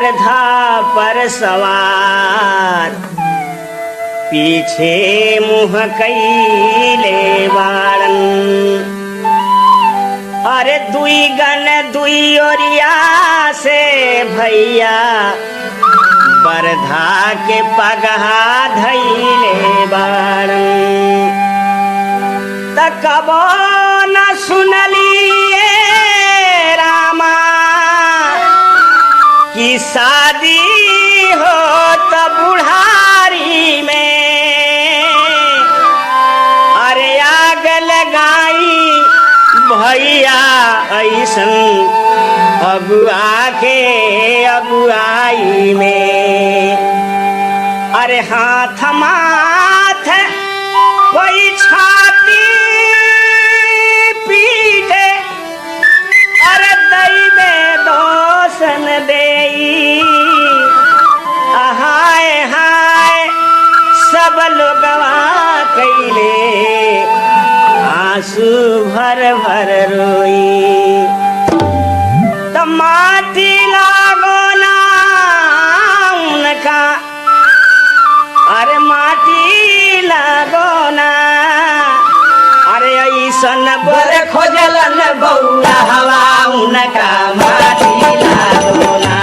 गधा पर सवार पीछे मुँह कैले बाड़न। अरे दुई गन दुई ओरिया से भैया बरधा के पगहा धैले बाड़न। तकबो न सुनलिए रामा की शादी हो त बुढ़ारी में। अरे आग लगाई भैया ऐसन अगुआ के अगुआई में। अरे हाथ माथ कोई छाती पीटे अरे दई में दोसन देई। हाय हाय सब लोगवा कैले आंसू भर भर रोई। त माटी लागो ना उनका अरे माटी लागो ना। अरे ऐसन बर खोजलन बौला हवा उनका माटी लागो ना।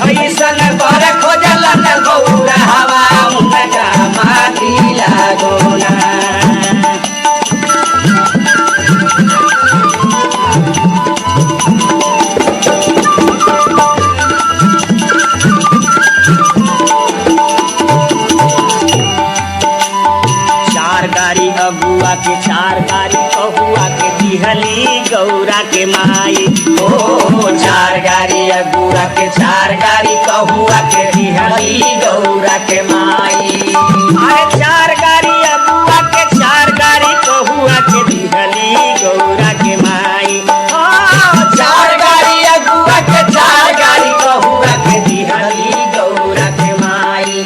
ऐसन बर खोजलन बौला हवा उनका माटी लागो ना। अगुआ के चार गारी कहुआ के दिहली गौरा के माई। ओ चार गारी अगुआ के चार गारी कहुआ के दिहली गौरा के माई। अरे चार गारी अगुआ के चार गारी कहुआ के दिहली गौरा के माई। ओ चार गारी अगुआ के चार गारी कहुआ के दिहली गौरा के माई।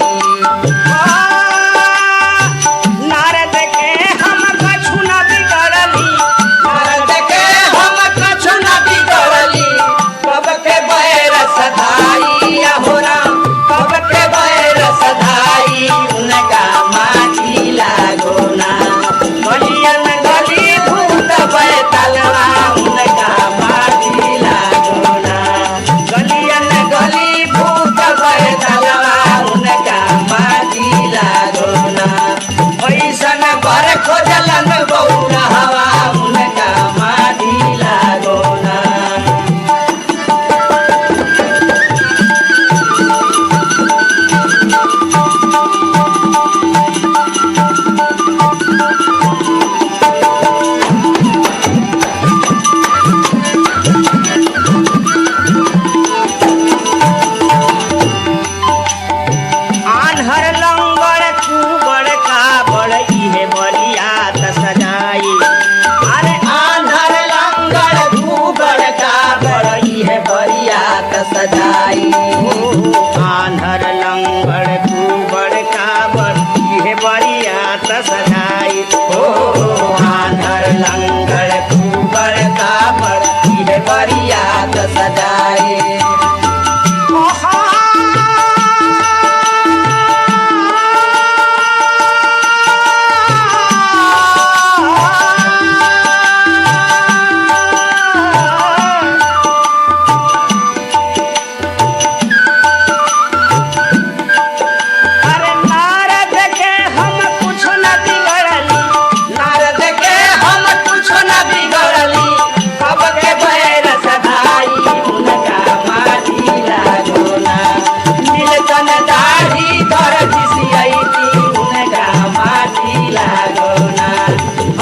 आंधर लंगड़ कुबड़ काबड़ इहे बरियात सजाई। ओ आंधर लंगड़ कुबड़ काबड़ इहे बरियात सजाई।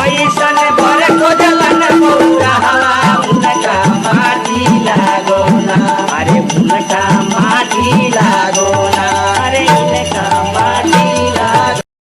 ऐसन